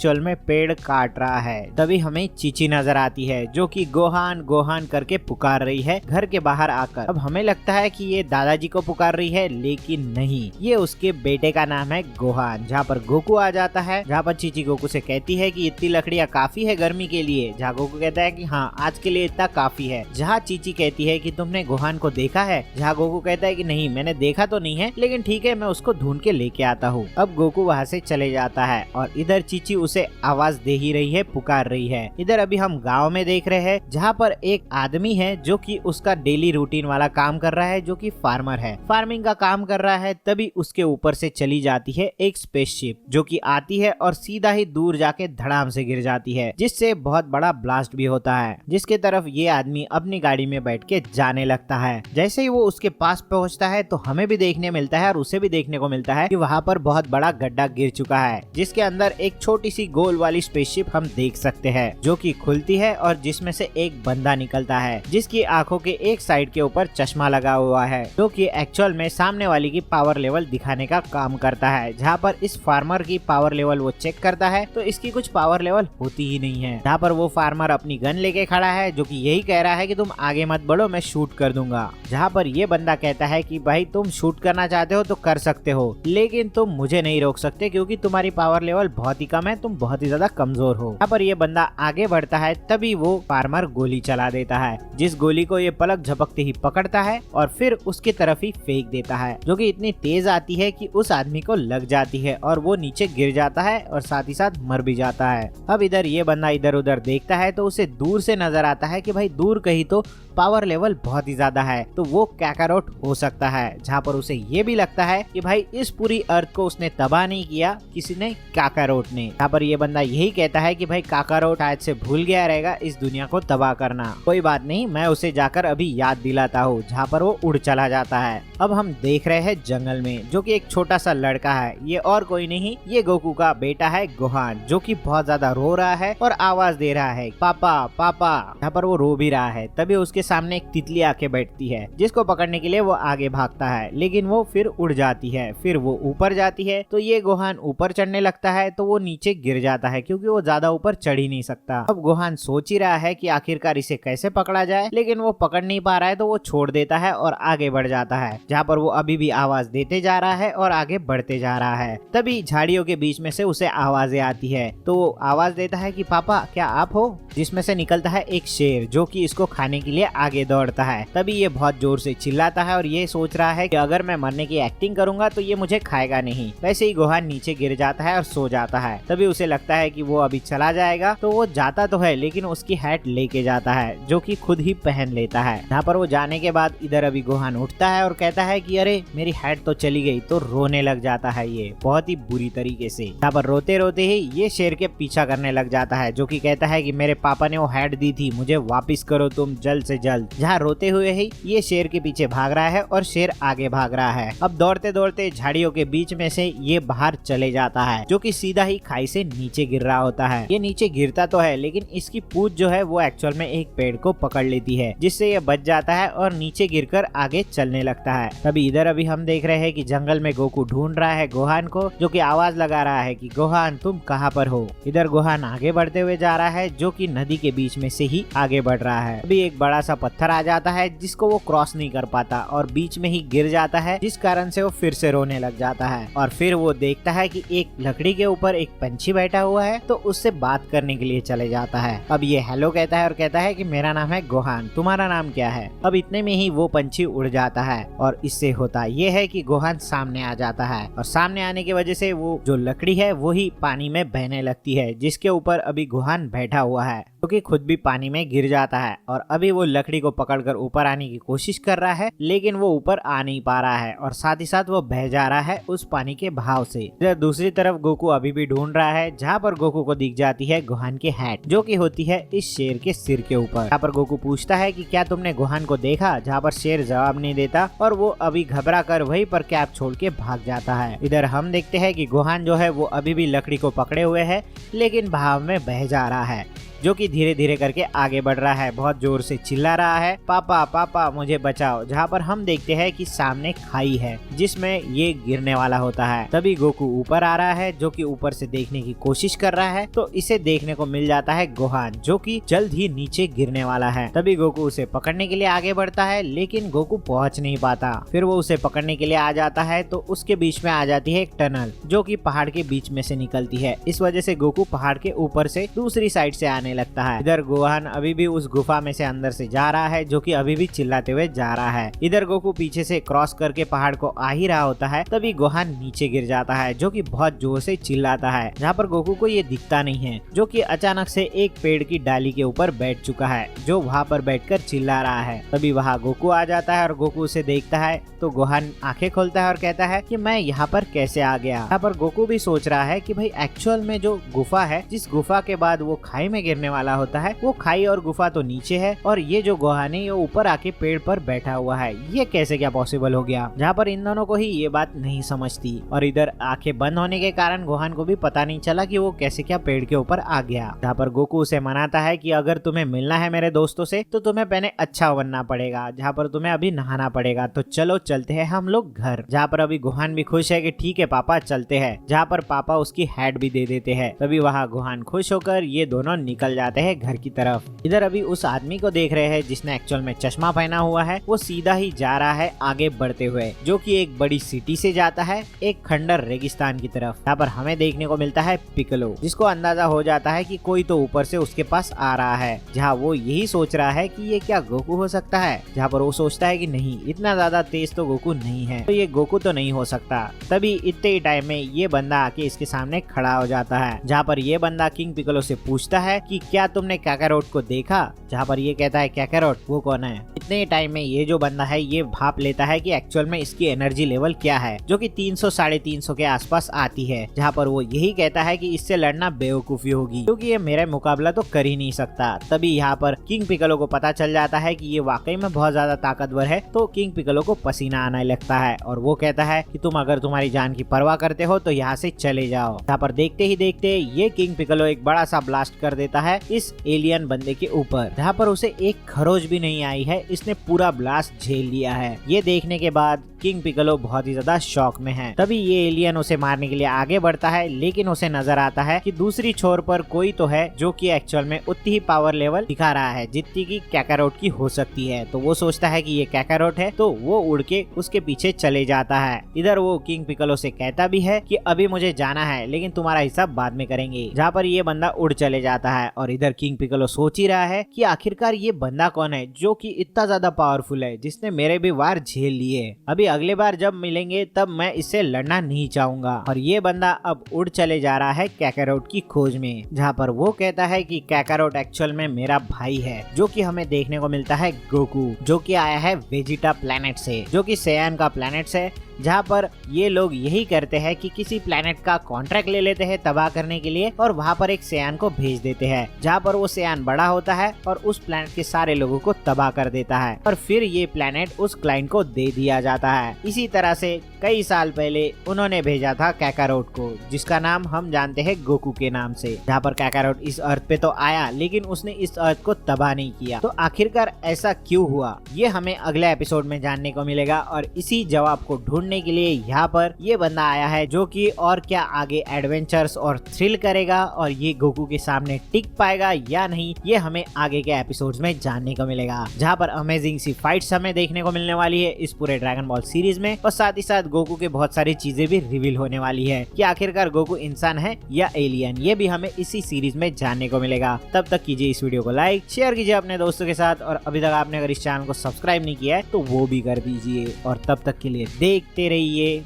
Actual में पेड़ काट रहा है। तभी हमें चीची नजर आती है जो कि गोहान गोहान करके पुकार रही है घर के बाहर आकर। अब हमें लगता है कि ये दादाजी को पुकार रही है, लेकिन नहीं, ये उसके बेटे का नाम है गोहान। जहाँ पर गोकू आ जाता है, जहाँ पर चीची गोकू से कहती है कि इतनी लकड़ियाँ काफी है गर्मी के लिए। जहाँ गोकू कहता है कि हाँ आज के लिए इतना काफी है। जहाँ चीची कहती है कि तुमने गोहान को देखा है। जहाँ गोकू कहता है कि नहीं मैंने देखा तो नहीं है, लेकिन ठीक है मैं उसको ढूंढ के लेके आता हूँ। अब गोकू वहाँ से चले जाता है और इधर चीची उसे आवाज दे ही रही है, पुकार रही है। इधर अभी हम गाँव में देख रहे हैं जहाँ पर एक आदमी है जो कि उसका डेली रूटीन वाला काम कर रहा है, जो कि फार्मर है, फार्मिंग का काम कर रहा है। तभी उसके ऊपर से चली जाती है एक स्पेसशिप जो कि आती है और सीधा ही दूर जाके धड़ाम से गिर जाती है, जिससे बहुत बड़ा ब्लास्ट भी होता है, जिसके तरफ ये आदमी अपनी गाड़ी में बैठ के जाने लगता है। जैसे ही वो उसके पास पहुंचता है तो हमें भी देखने मिलता है और उसे भी देखने को मिलता है कि वहाँ पर बहुत बड़ा गड्ढा गिर चुका है, जिसके अंदर एक छोटी सी गोल वाली स्पेसशिप हम देख सकते हैं, जो कि खुलती है और जिसमें से एक बंदा निकलता है, जिसकी आंखों के एक साइड के ऊपर चश्मा लगा हुआ है, जो कि एक्चुअल में सामने वाली की पावर लेवल दिखाने का काम करता है। जहाँ पर इस फार्मर की पावर लेवल वो चेक करता है तो इसकी कुछ पावर लेवल होती ही नहीं है। जहाँ पर वो फार्मर अपनी गन लेके खड़ा है, जो कि यही कह रहा है कि तुम आगे मत बढ़ो, मैं शूट कर दूंगा। जहाँ पर ये बंदा कहता है कि भाई तुम शूट करना चाहते हो तो कर सकते हो, लेकिन तुम मुझे नहीं रोक सकते क्योंकि तुम्हारी पावर लेवल बहुत ही कम है, तुम बहुत ही ज्यादा कमजोर हो। यहाँ पर ये बंदा आगे बढ़ता है, तभी वो फार्मर गोली चला देता है, जिस गोली को ये पलक झपकते ही पकड़ता है और फिर उसकी तरफ ही फेंक देता है, जो कि इतनी तेज आती है कि उस आदमी को लग जाती है और वो नीचे गिर जाता है और साथ ही साथ मर भी जाता है। अब इधर ये बंदा इधर उधर देखता है तो उसे दूर से नजर आता है कि भाई दूर कहीं तो पावर लेवल बहुत ही ज्यादा है, तो वो काकारोट हो सकता है। जहाँ पर उसे ये भी लगता है कि भाई इस पूरी अर्थ को उसने तबाह नहीं किया, किसी ने काकारोट ने। यहाँ पर ये बंदा यही कहता है कि भाई काकारोट शायद से भूल गया रहेगा इस दुनिया को तबाह करना, कोई बात नहीं, मैं उसे जाकर अभी याद दिलाता हूँ। जहाँ पर वो उड़ चला जाता है। अब हम देख रहे हैं जंगल में, जो कि एक छोटा सा लड़का है, ये और कोई नहीं, ये गोकू का बेटा है गोहान, जो कि बहुत ज्यादा रो रहा है और आवाज दे रहा है पापा पापा। यहाँ पर वो रो भी रहा है, तभी उसके सामने एक तितली आके बैठती है, जिसको पकड़ने के लिए वो आगे भागता है, लेकिन वो फिर उड़ जाती है। फिर वो ऊपर जाती है तो ये गोहान ऊपर चढ़ने लगता है तो वो नीचे गिर जाता है क्योंकि वो ज्यादा ऊपर चढ़ ही नहीं सकता। अब गोहान सोच ही रहा है कि आखिरकार इसे कैसे पकड़ा जाए, लेकिन वो पकड़ नहीं पा रहा है तो वो छोड़ देता है और आगे बढ़ जाता है। जहाँ पर वो अभी भी आवाज देते जा रहा है और आगे बढ़ते जा रहा है। तभी झाड़ियों के बीच में से उसे आवाजें आती है, तो वो आवाज देता है कि पापा क्या आप हो, जिसमें से निकलता है एक शेर, जो कि इसको खाने के लिए आगे दौड़ता है। तभी ये बहुत जोर से चिल्लाता है और ये सोच रहा है कि अगर मैं मरने की एक्टिंग करूंगा तो ये मुझे खाएगा नहीं। वैसे ही गोहान नीचे गिर जाता है और सो जाता है। तभी उसे लगता है कि वो अभी चला जाएगा, तो वो जाता तो है लेकिन उसकी हैट लेके जाता है, जो कि खुद ही पहन लेता है। यहाँ पर वो जाने के बाद इधर अभी गोहान उठता है और कहता है कि अरे मेरी हैट तो चली गई, तो रोने लग जाता है ये बहुत ही बुरी तरीके से। यहाँ पर रोते रोते ही ये शेर के पीछा करने लग जाता है, जो कि कहता है कि मेरे पापा ने वो हैट दी थी, मुझे वापस करो तुम जल्द से जल्द। जहाँ रोते हुए ही ये शेर के पीछे भाग रहा है और शेर आगे भाग रहा है। अब दौड़ते दौड़ते झाड़ियों के बीच में से ये बाहर चले जाता है, जो कि सीधा ही खाई से नीचे गिर रहा होता है। ये नीचे गिरता तो है लेकिन इसकी पूंछ जो है वो एक्चुअल में एक पेड़ को पकड़ लेती है, जिससे ये बच जाता है और नीचे गिरकर आगे चलने लगता है। तभी इधर अभी हम देख रहे हैं कि जंगल में गोकू ढूंढ रहा है गोहान को, जो कि आवाज लगा रहा है कि गोहान तुम कहाँ पर हो। इधर गोहान आगे बढ़ते हुए जा रहा है, जो कि नदी के बीच में से ही आगे बढ़ रहा है। अभी एक बड़ा सा पत्थर आ जाता है जिसको वो क्रॉस नहीं कर पाता और बीच में ही गिर जाता है, जिस कारण से वो फिर से रोने लग जाता है। और फिर वो देखता है कि एक लकड़ी के ऊपर एक पंछी बैठा हुआ है, तो उससे बात करने के लिए चले जाता है। अब ये हेलो कहता है और कहता है कि मेरा नाम है गोहान, तुम्हारा नाम क्या है। अब इतने में ही वो पंछी उड़ जाता है और इससे होता ये है कि गोहान सामने आ जाता है और सामने आने की वजह से वो जो लकड़ी है वो ही पानी में बहने लगती है, जिसके ऊपर अभी गोहान बैठा हुआ है, क्योंकि खुद भी पानी में गिर जाता है। और अभी वो लकड़ी को पकड़कर ऊपर आने की कोशिश कर रहा है, लेकिन वो ऊपर आ नहीं पा रहा है और साथ ही साथ वो बह जा रहा है उस पानी के बहाव से। इधर दूसरी तरफ गोकू अभी भी ढूंढ रहा है, जहाँ पर गोकू को दिख जाती है गोहान की हैट, जो कि होती है इस शेर के सिर के ऊपर। यहाँ पर गोकू पूछता है कि क्या तुमने गोहान को देखा, जहाँ पर शेर जवाब नहीं देता और वो अभी घबरा कर वहीं पर कैप छोड़ के भाग जाता है। इधर हम देखते हैं कि गोहान जो है वो अभी भी लकड़ी को पकड़े हुए है, लेकिन बहाव में बह जा रहा है, जो कि धीरे धीरे करके आगे बढ़ रहा है, बहुत जोर से चिल्ला रहा है, पापा पापा मुझे बचाओ। जहाँ पर हम देखते हैं कि सामने खाई है जिसमें ये गिरने वाला होता है। तभी गोकू ऊपर आ रहा है, जो कि ऊपर से देखने की कोशिश कर रहा है, तो इसे देखने को मिल जाता है गोहान, जो कि जल्द ही नीचे गिरने वाला है। तभी गोकू उसे पकड़ने के लिए आगे बढ़ता है, लेकिन गोकू पहुंच नहीं पाता। फिर वो उसे पकड़ने के लिए आ जाता है, तो उसके बीच में आ जाती है एक टनल, जो कि पहाड़ के बीच में से निकलती है। इस वजह से गोकू पहाड़ के ऊपर से दूसरी साइड से आने लगता है। इधर गोहान अभी भी उस गुफा में से अंदर से जा रहा है, जो कि अभी भी चिल्लाते हुए जा रहा है। इधर गोकू पीछे से क्रॉस करके पहाड़ को आ ही रहा होता है, तभी गोहान नीचे गिर जाता है, जो कि बहुत जोर से चिल्लाता है। जहाँ पर गोकू को ये दिखता नहीं है, जो कि अचानक से एक पेड़ की डाली के ऊपर बैठ चुका है, जो वहाँ पर बैठकर चिल्ला रहा है। तभी वहाँ गोकू आ जाता है और गोकू उसे देखता है, तो गोहान आंखें खोलता है और कहता है कि मैं यहाँ पर कैसे आ गया। यहाँ पर गोकू भी सोच रहा है कि भाई एक्चुअल में जो गुफा है, जिस गुफा के बाद वो खाई में गिरने वाला होता है, वो खाई और गुफा तो नीचे है, और ये जो गोहान है ये ऊपर आके पेड़ पर बैठा हुआ है, ये कैसे क्या पॉसिबल हो गया। जहाँ पर इन दोनों को ही ये बात नहीं समझती, और इधर आंखें बंद होने के कारण गोहान को भी पता नहीं चला कि वो कैसे क्या पेड़ के ऊपर आ गया। जहाँ पर गोकू उसे मनाता है कि अगर तुम्हें मिलना है मेरे दोस्तों से, तो तुम्हें पहले अच्छा बनना पड़ेगा, जहाँ पर तुम्हें अभी नहाना पड़ेगा, तो चलो चलते हैं हम लोग घर। जहाँ पर अभी गोहान भी खुश है कि ठीक है पापा चलते हैं, जहाँ पर पापा उसकी हैट भी दे देते हैं। तभी वहाँ गोहान खुश होकर ये दोनों निकल जाते हैं घर की तरफ। इधर अभी उस आदमी को देख रहे हैं जिसने एक्चुअल में चश्मा पहना हुआ है, वो सीधा ही जा रहा है आगे बढ़ते हुए, जो कि एक बड़ी सिटी से जाता है एक खंडर रेगिस्तान की तरफ। यहाँ पर हमें देखने को मिलता है पिकलो, जिसको अंदाजा हो जाता है कि कोई तो ऊपर से उसके पास आ रहा है। जहाँ वो यही सोच रहा है कि ये क्या गोकू हो सकता है, जहाँ पर वो सोचता है कि नहीं, इतना ज्यादा तेज तो गोकू नहीं है, तो ये गोकू तो नहीं हो सकता। तभी इतने ही टाइम में ये बंदा आके इसके सामने खड़ा हो जाता है, जहाँ पर ये बंदा किंग पिकलो से पूछता है कि क्या तुमने काकारोट को देखा। जहाँ पर ये कहता है काकारोट वो कौन है। इतने टाइम में ये जो बंदा है ये भाप लेता है कि एक्चुअल में इसकी एनर्जी लेवल क्या है, जो कि 300 साढ़े 300 के आसपास आती है। जहाँ पर वो यही कहता है कि इससे लड़ना बेवकूफी होगी, क्योंकि ये मेरा मुकाबला तो कर ही नहीं सकता। तभी यहाँ पर किंग पिकलो को पता चल जाता है कि ये वाकई में बहुत ज्यादा ताकतवर है, तो किंग पिकलो को पसीना आने लगता है और वो कहता है कि तुम अगर तुम्हारी जान की परवाह करते हो तो यहाँ से चले जाओ। यहाँ पर देखते ही देखते ये किंग पिकलो एक बड़ा सा ब्लास्ट कर देता है इस एलियन बंदे के ऊपर, जहाँ पर उसे एक खरोच भी नहीं आई है, इसने पूरा ब्लास्ट झेल लिया है। ये देखने के बाद किंग पिकलो बहुत ही ज्यादा शॉक में है। तभी ये एलियन उसे मारने के लिए आगे बढ़ता है, लेकिन उसे नजर आता है कि दूसरी छोर पर कोई तो है जो कि एक्चुअल में उतनी ही पावर लेवल दिखा रहा है जितनी की काकारोट की हो सकती है। तो वो सोचता है कि ये काकारोट है, तो वो उड़ के उसके पीछे चले जाता है। इधर वो किंग पिकलो से कहता भी है कि अभी मुझे जाना है, लेकिन तुम्हारा हिसाब बाद में करेंगे। जहाँ पर ये बंदा उड़ चले जाता है और इधर किंग पिकलो सोच ही रहा है कि आखिरकार ये बंदा कौन है जो कि इतना ज्यादा पावरफुल है, जिसने मेरे भी वार झेल लिए। अभी अगले बार जब मिलेंगे तब मैं इससे लड़ना नहीं चाहूंगा। और ये बंदा अब उड़ चले जा रहा है काकारोट की खोज में, जहाँ पर वो कहता है कि काकारोट एक्चुअल में मेरा भाई है, जो कि हमें देखने को मिलता है गोकू, जो कि आया है वेजिटा प्लेनेट से, जो कि सैयान का प्लेनेट से। जहाँ पर ये लोग यही करते हैं कि किसी प्लेनेट का कॉन्ट्रैक्ट ले लेते हैं तबाह करने के लिए, और वहाँ पर एक सैयान को भेज देते हैं, जहाँ पर वो सैयान बड़ा होता है और उस प्लेनेट के सारे लोगों को तबाह कर देता है, और फिर ये प्लेनेट उस क्लाइंट को दे दिया जाता है। इसी तरह से कई साल पहले उन्होंने भेजा था काकारोट को, जिसका नाम हम जानते हैं गोकू के नाम से। जहाँ पर काकारोट इस अर्थ पे तो आया, लेकिन उसने इस अर्थ को तबाह नहीं किया। तो आखिरकार ऐसा क्यों हुआ, ये हमें अगले एपिसोड में जानने को मिलेगा। और इसी जवाब को ढूंढने के लिए यहाँ पर ये बंदा आया है, जो कि और क्या आगे एडवेंचर्स और थ्रिल करेगा, और ये गोकू के सामने टिक पाएगा या नहीं, ये हमें आगे के एपिसोड्स में जानने को मिलेगा। जहाँ पर अमेजिंग सी फाइट्स हमें देखने को मिलने वाली है इस पूरे ड्रैगन बॉल सीरीज में, और साथ ही साथ गोकू के बहुत सारी चीजें भी रिवील होने वाली है कि आखिरकार गोकू इंसान है या एलियन, ये भी हमें इसी सीरीज में जानने को मिलेगा। तब तक कीजिए इस वीडियो को लाइक, शेयर कीजिए अपने दोस्तों के साथ, और अभी तक आपने अगर इस चैनल को सब्सक्राइब नहीं किया है तो वो भी कर दीजिए। और तब तक के लिए देखते रहिए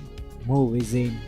मूवीज इन।